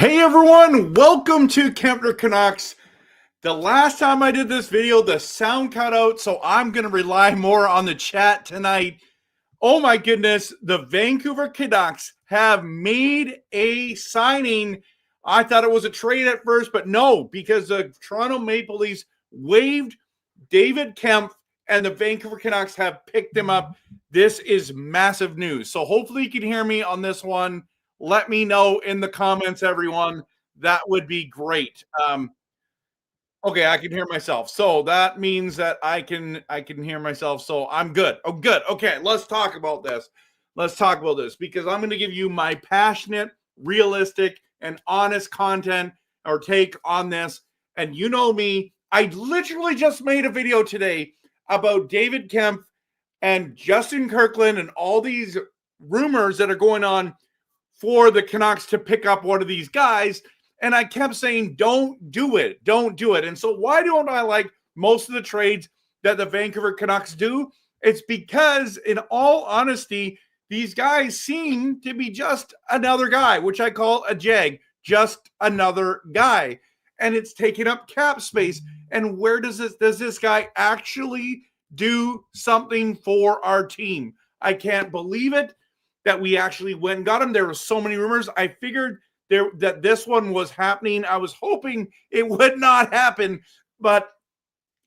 Hey everyone, welcome to Vancouver Canucks. The last time I did this video, the sound cut out, so I'm going to rely more on the chat tonight. Oh my goodness, the Vancouver Canucks have made a signing. I thought it was a trade at first, but no, because the Toronto Maple Leafs waived David Kämpf and the Vancouver Canucks have picked him up. This is massive news. So hopefully you can hear me on this one. Let me know in the comments, everyone. That would be great. Okay, I can hear myself. So that means that I can hear myself. So I'm good. Oh, good. Okay, let's talk about this. Let's talk about this because I'm going to give you my passionate, realistic, and honest content or take on this. And you know me, I literally just made a video today about David Kämpf and Justin Kirkland and all these rumors that are going on for the Canucks to pick up one of these guys. And I kept saying, don't do it. Don't do it. And so why don't I like most of the trades that the Vancouver Canucks do? It's because, in all honesty, these guys seem to be just another guy, which I call a jag, just another guy. And it's taking up cap space. And where does this guy actually do something for our team? I can't believe it that we actually went and got him. There were so many rumors. I figured that this one was happening. I was hoping it would not happen, but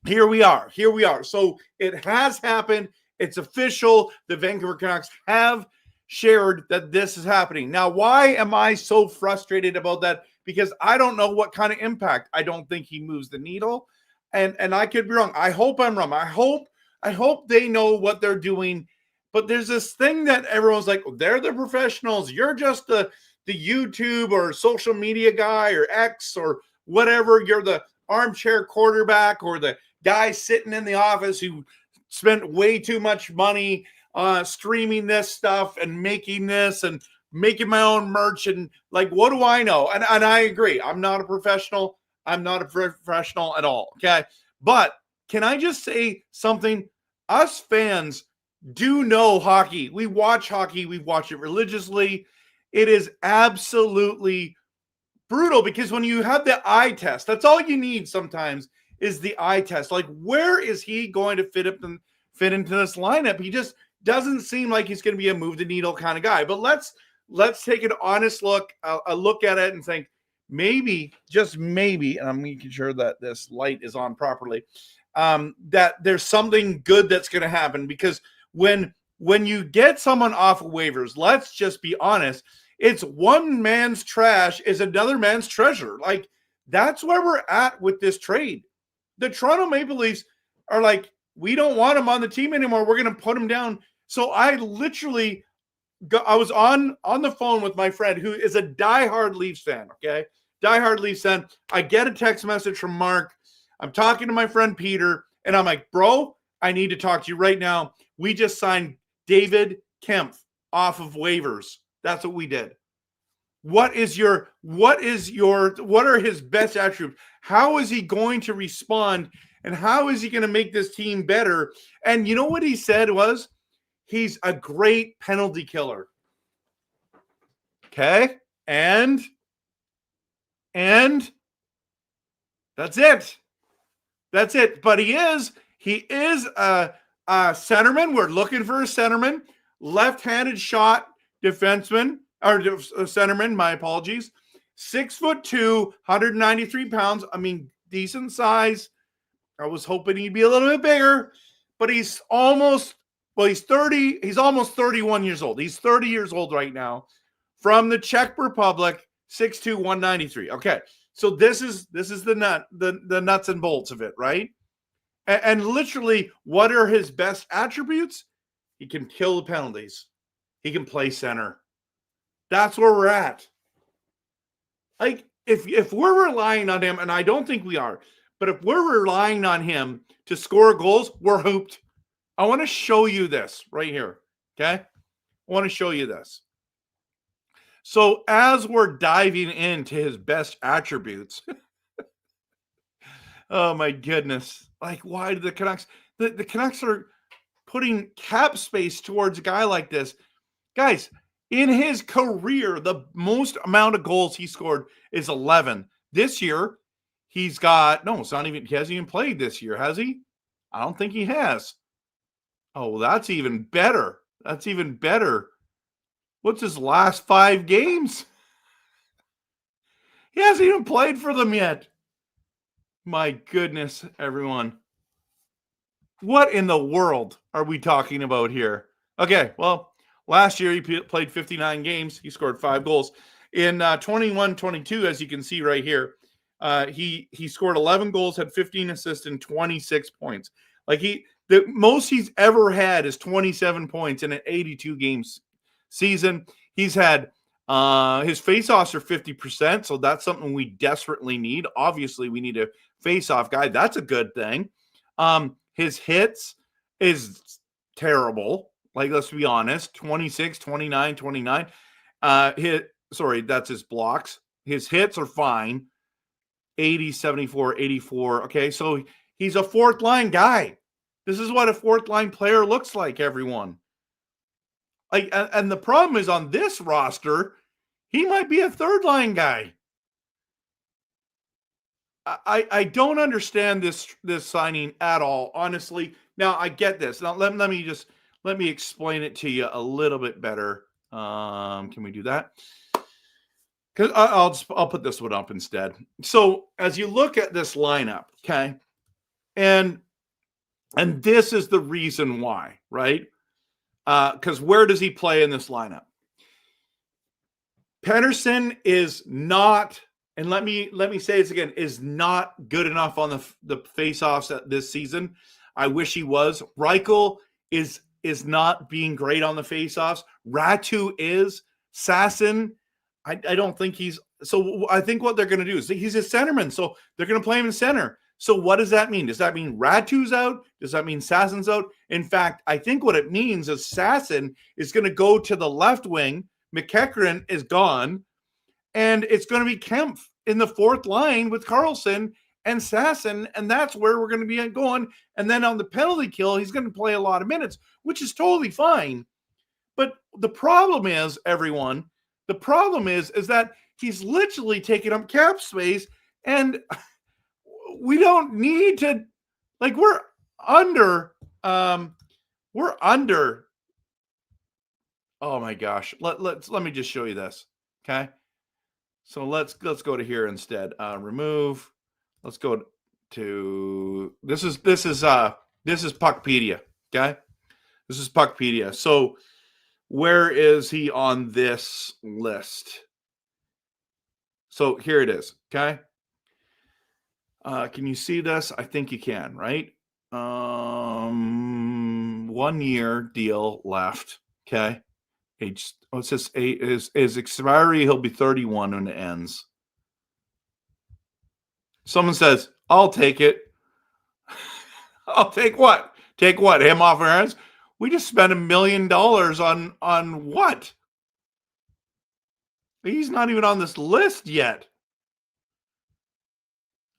here we are. Here we are. So it has happened. It's official. The Vancouver Canucks have shared that this is happening. Now, why am I so frustrated about that? Because I don't know what kind of impact. I don't think he moves the needle, and I could be wrong. I hope I'm wrong. I hope they know what they're doing. But there's this thing that everyone's like, oh, they're the professionals. You're just the YouTube or social media guy or X or whatever. You're the armchair quarterback or the guy sitting in the office who spent way too much money streaming this stuff and making this and making my own merch. And like, what do I know? And I agree. I'm not a professional. I'm not a professional at all. Okay. But can I just say something? Us fans do know hockey. We watch hockey. We watch it religiously. It is absolutely brutal because when you have the eye test, that's all you need sometimes is the eye test. Like, where is he going to fit into this lineup? He just doesn't seem like he's going to be a move the needle kind of guy. But let's take an honest look, a look at it and think maybe, just maybe, and I'm making sure that this light is on properly, that there's something good that's going to happen because when you get someone off of waivers, let's just be honest, it's one man's trash is another man's treasure. Like, that's where we're at with this trade. The Toronto Maple Leafs are like, we don't want him on the team anymore. We're going to put him down. So I literally I was on the phone with my friend who is a diehard Leafs fan, okay? Diehard Leafs fan. I get a text message from Mark. I'm talking to my friend Peter, and I'm like, bro, I need to talk to you right now. We just signed David Kämpf off of waivers. That's what we did. What are his best attributes? How is he going to respond? And how is he going to make this team better? And you know what he said was, he's a great penalty killer. Okay. And that's it. That's it. But he is a centerman. We're looking for a centerman, left-handed shot defenseman, or centerman, my apologies. 6'2", 193 pounds. I mean, decent size. I was hoping he'd be a little bit bigger, but he's almost 30. He's almost 31 years old. He's 30 years old right now from the Czech Republic, 6'2", 193. Okay. So this is the nuts and bolts of it, right? And literally, what are his best attributes? He can kill the penalties. He can play center. That's where we're at. Like, if we're relying on him, and I don't think we are, but if we're relying on him to score goals, we're hooped. I want to show you this right here, okay? I want to show you this. So as we're diving into his best attributes, oh my goodness. Like, why do the Canucks, the Canucks are putting cap space towards a guy like this. Guys, In his career, the most amount of goals he scored is 11. This year, he's got, no, it's not even, he hasn't even played this year, has he? I don't think he has. Oh, that's even better. That's even better. What's his last 5 games? He hasn't even played for them yet. My goodness, everyone. What in the world are we talking about here? Okay, well, last year he played 59 games. He scored 5 goals. In 21-22, as you can see right here, he scored 11 goals, had 15 assists, and 26 points. Like the most he's ever had is 27 points in an 82 games season. He's had his faceoffs are 50%, so that's something we desperately need. Obviously, we need a faceoff guy. That's a good thing. His hits is terrible. Like, let's be honest, 26, 29, 29. That's his blocks. His hits are fine. 80, 74, 84. Okay, so he's a fourth line guy. This is what a fourth line player looks like, everyone. Like, and the problem is on this roster, he might be a third line guy. I don't understand this signing at all, honestly. Now I get this. Now let me explain it to you a little bit better. Can we do that? Because I'll put this one up instead. So as you look at this lineup, okay, and this is the reason why, right? Because where does he play in this lineup? Pettersson is not, and let me say this again, is not good enough on the faceoffs this season. I wish he was. Reichel is not being great on the faceoffs. Ratu is. Sasson, I don't think he's. So I think what they're going to do is he's a centerman, so they're going to play him in center. So what does that mean? Does that mean Ratu's out? Does that mean Sasson's out? In fact, I think what it means is Sasson is going to go to the left wing. McEachran is gone, and it's going to be Kampf in the fourth line with Karlsson and Sasson, and that's where we're going to be going. And then on the penalty kill, he's going to play a lot of minutes, which is totally fine. But the problem is, everyone, is that he's literally taking up cap space, and we don't need to, like, we're under. Oh my gosh. Let me just show you this. Okay. So let's go to here instead. Remove. Let's go to this is Puckpedia. Okay. This is Puckpedia. So where is he on this list? So here it is. Okay. Can you see this? I think you can, right? 1 year deal left. Okay. It says his expiry, he'll be 31 when it ends. Someone says, I'll take it. I'll take what? Take what? Him off our hands? We just spent $1 million on what? He's not even on this list yet.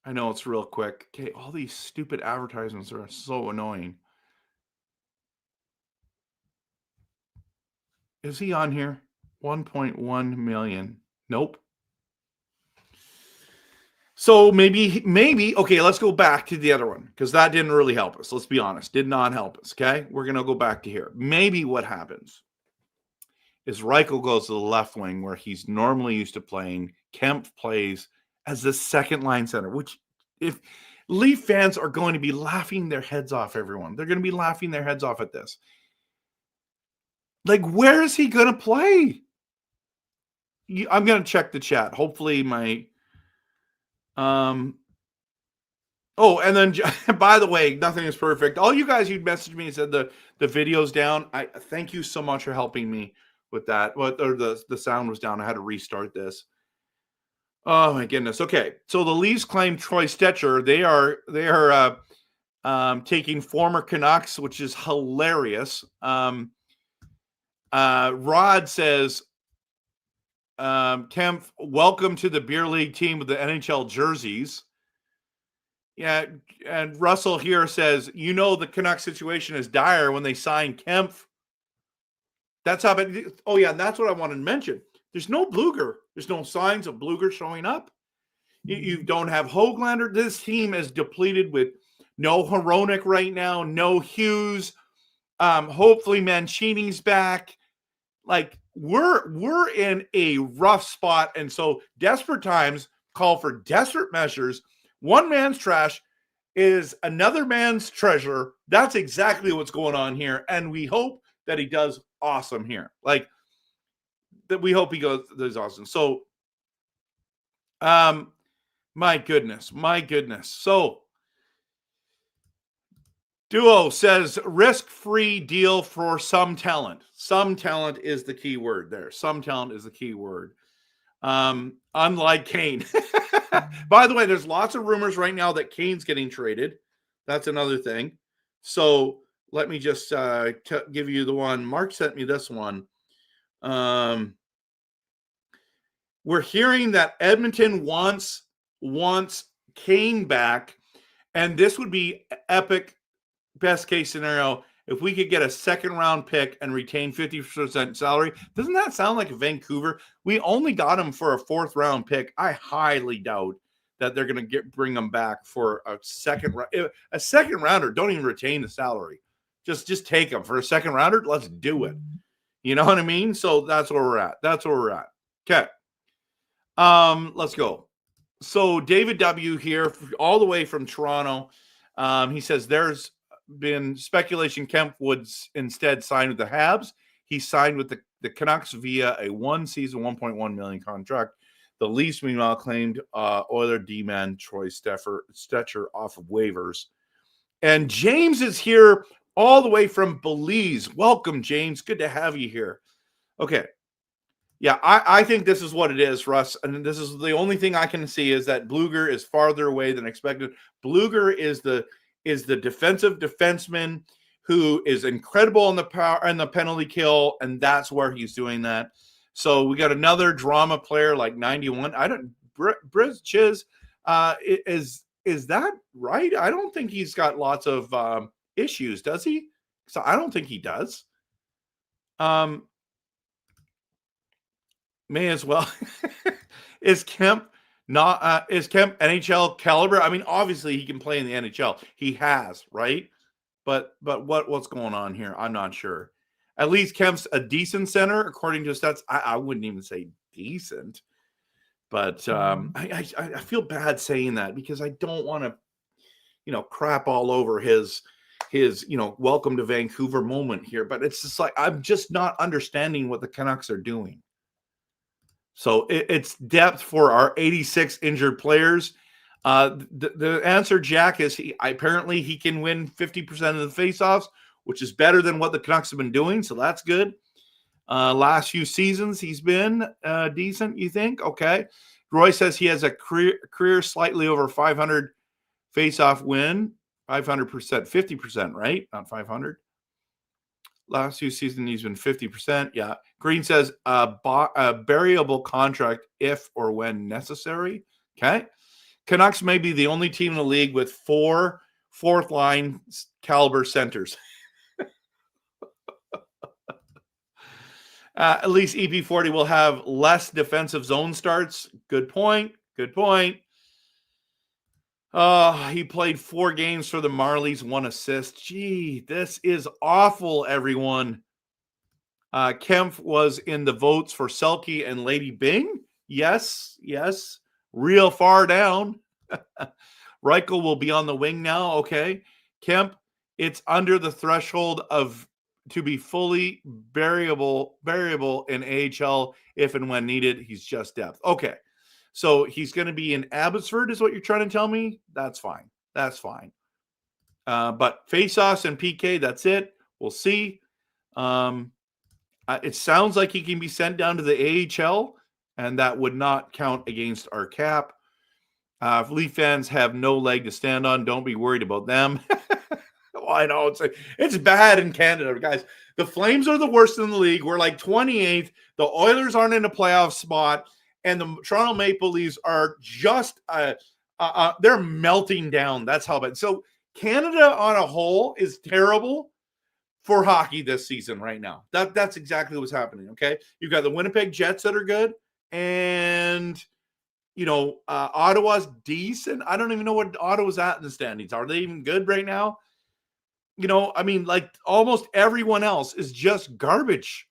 I know it's real quick. Okay, all these stupid advertisements are so annoying. Is he on here? 1.1 million. Nope. So maybe, okay, let's go back to the other one, because that didn't really help us. Let's be honest. Did not help us, okay? We're going to go back to here. Maybe what happens is Reichel goes to the left wing where he's normally used to playing. Kemp plays as the second line center, which if Leaf fans are going to be laughing their heads off, everyone. They're going to be laughing their heads off at this. Like, where is he going to play? I'm going to check the chat. Hopefully my... Oh, and then, by the way, nothing is perfect. All you guys who messaged me and said the video's down, I thank you so much for helping me with that. Or the sound was down. I had to restart this. Oh my goodness. Okay, so the Leafs claim Troy Stecher. They are taking former Canucks, which is hilarious. Rod says, Kampf, welcome to the beer league team with the NHL jerseys. Yeah, and Russell here says, the Canucks situation is dire when they signed Kempf. That's how bad. Oh, yeah, and that's what I wanted to mention. There's no Bluger. There's no signs of Bluger showing up. You don't have Höglander. This team is depleted with no Hronek right now, no Hughes. Hopefully Mancini's back. Like, we're in a rough spot, and so desperate times call for desperate measures. One man's trash is another man's treasure. That's exactly what's going on here, and we hope that he does awesome here. Like, that we hope he does awesome. So, my goodness. So, Duo says risk-free deal for some talent. Some talent is the key word there. Some talent is the key word. Unlike Kane. By the way, there's lots of rumors right now that Kane's getting traded. That's another thing. So let me just give you the one. Mark sent me this one. We're hearing that Edmonton wants Kane back, and this would be epic. Best case scenario, if we could get a second round pick and retain 50% salary. Doesn't that sound like Vancouver? We only got him for a fourth round pick. I highly doubt that they're going to bring him back for a second rounder. Don't even retain the salary. Just take him for a second rounder. Let's do it. You know what I mean? So that's where we're at. Okay. Let's go. So David W here, all the way from Toronto. He says there's been speculation Kampf would instead sign with the Habs. He signed with the Canucks via a one-season, $1.1 million contract. The Leafs, meanwhile, claimed Oiler D-man Troy Stetcher off of waivers. And James is here all the way from Belize. Welcome, James. Good to have you here. Okay. Yeah, I think this is what it is, Russ. And this is the only thing I can see is that Bluger is farther away than expected. Bluger is the defensive defenseman who is incredible on the power and the penalty kill, and that's where he's doing that. So we got another drama player like 91. Briz Chiz, is that right? I don't think he's got lots of issues, does he? So I don't think he does. May as well. Is Kemp NHL caliber? I mean, obviously he can play in the NHL. He has, right? But what's going on here? I'm not sure. At least Kemp's a decent center, according to stats. I wouldn't even say decent, but I feel bad saying that because I don't want to, crap all over his welcome to Vancouver moment here. But it's just like I'm just not understanding what the Canucks are doing. So it's depth for our 86 injured players. The answer, Jack, is apparently he can win 50% of the faceoffs, which is better than what the Canucks have been doing. So that's good. Last few seasons, he's been decent, you think? Okay. Roy says he has a career slightly over 500 faceoff win, 500%, 50%, right? Not 500. Last few seasons, he's been 50%. Yeah. Green says a variable contract if or when necessary. Okay. Canucks may be the only team in the league with 4 fourth-line caliber centers. At least EP40 will have less defensive zone starts. Good point. He played 4 games for the Marlies, 1 assist. Gee, this is awful, everyone. Kempf was in the votes for Selke and Lady Bing. Yes. Real far down. Reichel will be on the wing now. Okay. Kemp, it's under the threshold to be fully variable in AHL if and when needed. He's just depth. Okay. So he's going to be in Abbotsford is what you're trying to tell me? That's fine. But face-offs and PK, that's it. We'll see. It sounds like he can be sent down to the AHL, and that would not count against our cap. If Leaf fans have no leg to stand on, don't be worried about them. Well, I know it's bad in Canada, guys. The Flames are the worst in the league. We're like 28th. The Oilers aren't in a playoff spot. And the Toronto Maple Leafs are just they're melting down. That's how bad. So Canada on a whole is terrible. for hockey this season right now. That's exactly what's happening, okay? You've got the Winnipeg Jets that are good, and, Ottawa's decent. I don't even know what Ottawa's at in the standings. Are they even good right now? Like almost everyone else is just garbage.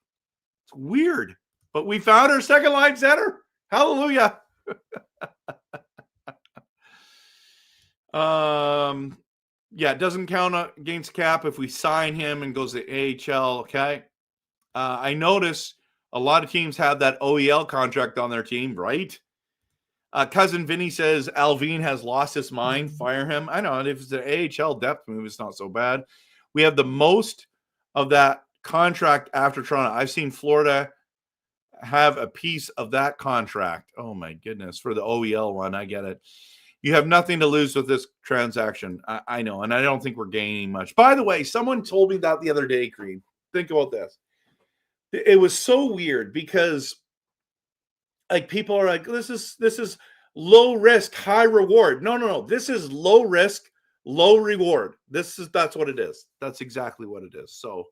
It's weird. But we found our second line center. Hallelujah. It doesn't count against cap if we sign him and goes to AHL, okay? I notice a lot of teams have that OEL contract on their team, right? Cousin Vinny says Alvin has lost his mind. Fire him. I know. If it's an AHL depth move, it's not so bad. We have the most of that contract after Toronto. I've seen Florida have a piece of that contract. Oh, my goodness. For the OEL one, I get it. You have nothing to lose with this transaction. I know, and I don't think we're gaining much. By the way, someone told me that the other day, Creed. Think about this. It was so weird because, like, people are like, this is low risk, high reward. No. This is low risk, low reward. That's what it is. That's exactly what it is. So,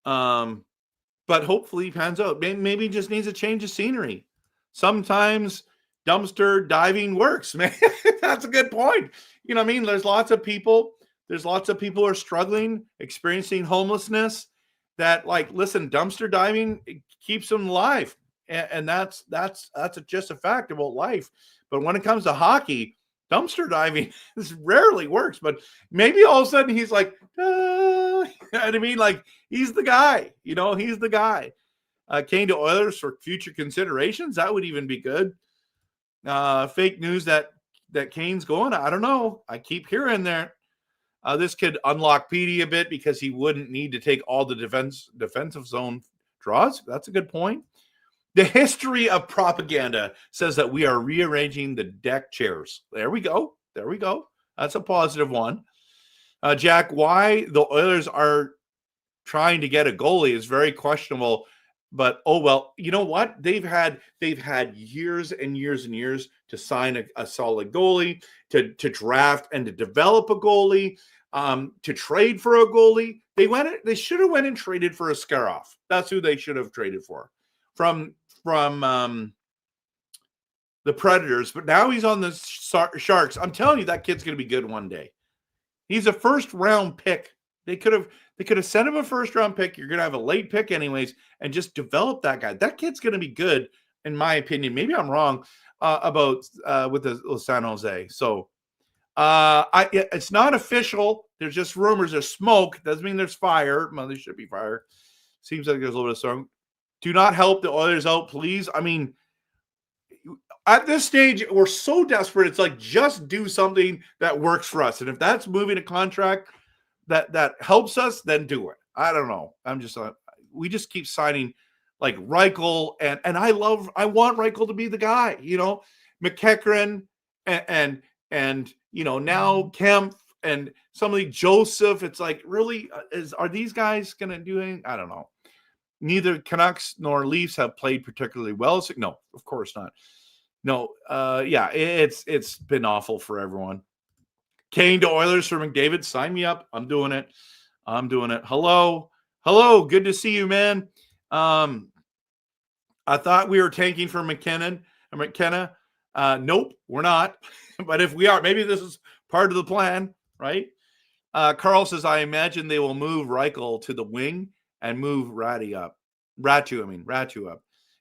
but hopefully he pans out. Maybe he just needs a change of scenery. Sometimes dumpster diving works, man. That's a good point. You know what I mean? There's lots of people who are struggling, experiencing homelessness that, like, listen, dumpster diving, it keeps them alive. And that's just a fact about life. But when it comes to hockey, dumpster diving rarely works. But maybe all of a sudden he's like, you know what I mean? Like, he's the guy, he's the guy. Kane to Oilers for future considerations. That would even be good. Fake news that Kane's going. I don't know. I keep hearing there. This could unlock PD a bit because he wouldn't need to take all the defensive zone draws. That's a good point. The history of propaganda says that we are rearranging the deck chairs. There we go. That's a positive one. Jack, why the Oilers are trying to get a goalie is very questionable. But, oh, well, you know what? They've had years and years and years to sign a solid goalie, to draft and to develop a goalie, to trade for a goalie. They should have went and traded for a Skarov. That's who they should have traded for from the Predators. But now he's on the Sharks. I'm telling you, that kid's going to be good one day. He's a first-round pick. They could have sent him a first-round pick. You're going to have a late pick anyways, and just develop that guy. That kid's going to be good, in my opinion. Maybe I'm wrong about with the San Jose. So it's not official. There's just rumors. There's smoke. Doesn't mean there's fire. Well, there should be fire. Seems like there's a little bit of smoke. Do not help the Oilers out, please. I mean, at this stage, we're so desperate. It's like, just do something that works for us. And if that's moving a contract that helps us, then do it. I don't know. We just keep signing like Reichel, and I want Reichel to be the guy, McEachran and now Kampf and somebody Joseph. It's like, really, are these guys going to do anything? I don't know. Neither Canucks nor Leafs have played particularly well. So, no, of course not. No, it's been awful for everyone. Kane to Oilers for McDavid. Sign me up. I'm doing it. Hello. Good to see you, man. I thought we were tanking for McKenna. Nope, we're not. But if we are, maybe this is part of the plan, right? Carl says, I imagine they will move Reichel to the wing and move Ratu up.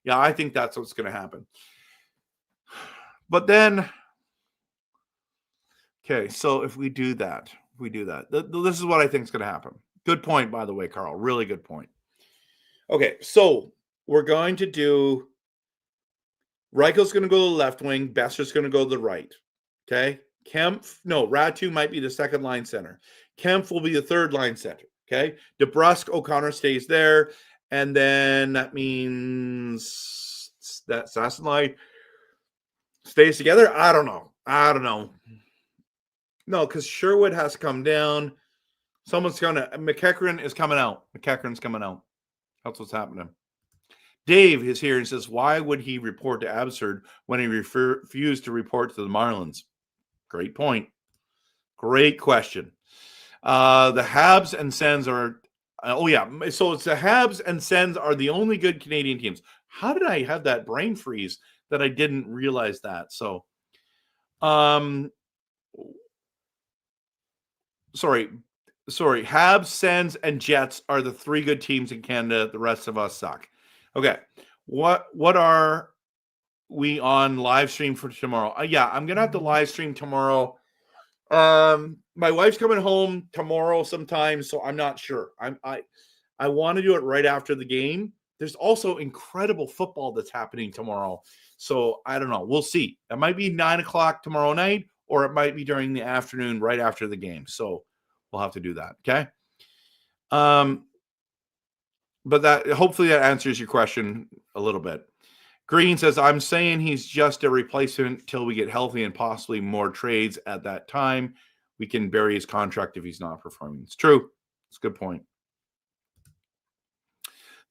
Yeah, I think that's what's going to happen. But then, okay, so if we do that, this is what I think is going to happen. Good point, by the way, Carl. Really good point. Okay, so we're going to do Reichel's going to go to the left wing. Besser's going to go to the right. Okay, Ratu might be the second line center. Kampf will be the third line center. Okay, DeBrusk, O'Connor stays there, and then that means that Sassenline stays together. I don't know. No, because Sherwood has to come down. McEachran is coming out. McEachran's coming out. That's what's happening. Dave is here and says, why would he report to Absurd when he refused to report to the Marlins? Great point. Great question. The Habs and Sens are Oh, yeah. So it's the Habs and Sens are the only good Canadian teams. How did I have that brain freeze that I didn't realize that? So, sorry. Habs, Sens, and Jets are the three good teams in Canada. The rest of us suck. Okay. What are we on live stream for tomorrow? Yeah, I'm going to have to live stream tomorrow. My wife's coming home tomorrow sometime, so I'm not sure. I want to do it right after the game. There's also incredible football that's happening tomorrow. So I don't know. We'll see. It might be 9:00 tomorrow night, or it might be during the afternoon right after the game. So we'll have to do that. Okay. But that hopefully that answers your question a little bit. Green says, I'm saying he's just a replacement till we get healthy and possibly more trades at that time. We can bury his contract if he's not performing. It's true. It's a good point.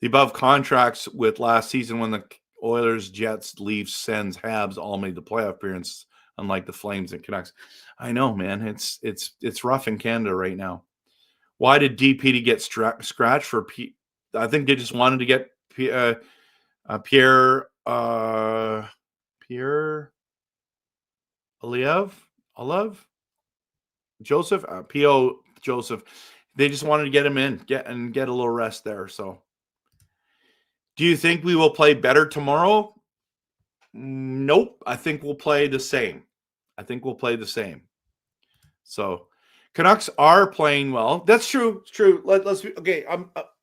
The above contracts with last season when the Oilers, Jets, Leafs, Sens, Habs all made the playoff appearance, unlike the Flames and Canucks. I know, man. It's rough in Canada right now. Why did DPD get scratched for I think they just wanted to get Pierre Olive Joseph P.O. Joseph. They just wanted to get him in, get a little rest there. So, do you think we will play better tomorrow? Nope. I think we'll play the same. So, Canucks are playing well. That's true. It's true. Let's okay.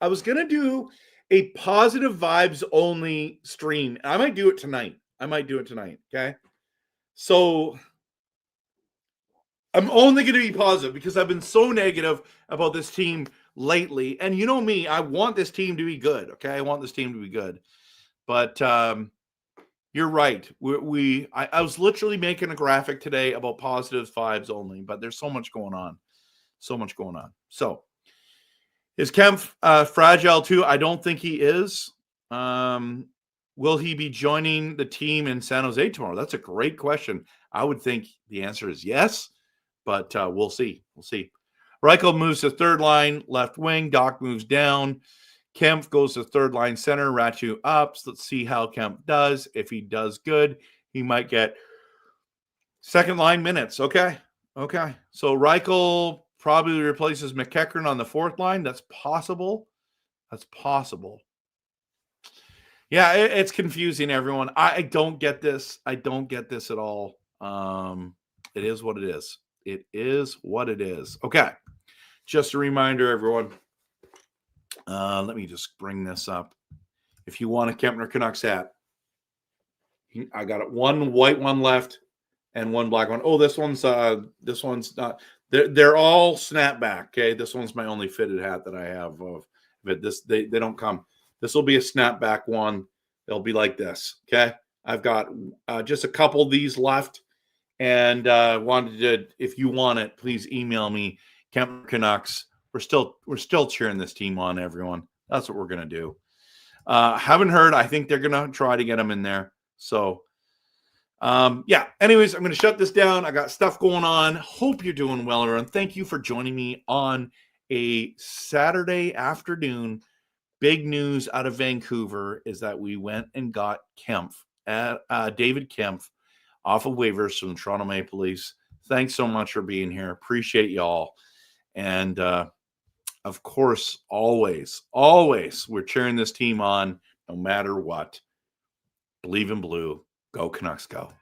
I was gonna do a positive vibes only stream. I might do it tonight. Okay. So I'm only going to be positive because I've been so negative about this team lately. And you know me, I want this team to be good. Okay. I want this team to be good. But you're right. I was literally making a graphic today about positive vibes only, but there's so much going on. So is Kampf fragile too? I don't think he is. Will he be joining the team in San Jose tomorrow? That's a great question. I would think the answer is yes, but we'll see. Reichel moves to third line, left wing. Doc moves down. Kampf goes to third line center. Ratu up. So let's see how Kampf does. If he does good, he might get second line minutes. Okay. So Reichel probably replaces McEachern on the fourth line. That's possible. Yeah, it's confusing, everyone. I don't get this. At all. It is what it is. Okay. Just a reminder, everyone. Let me just bring this up. If you want a Kempner Canucks hat, I got it. One white one left and one black one. Oh, this one's not. They're all snapback. Okay, this one's my only fitted hat that I have of it. They don't come. This will be a snapback one. They'll be like this. Okay, I've got just a couple of these left, and wanted to. If you want it, please email me. Kempner Canucks. We're still cheering this team on, everyone. That's what we're gonna do. Haven't heard. I think they're gonna try to get them in there. So, yeah. Anyways, I'm gonna shut this down. I got stuff going on. Hope you're doing well, everyone. Thank you for joining me on a Saturday afternoon. Big news out of Vancouver is that we went and got David Kämpf off of waivers from the Toronto Maple Leafs. Thanks so much for being here. Appreciate y'all. And of course, always, we're cheering this team on no matter what. Believe in blue. Go Canucks, go.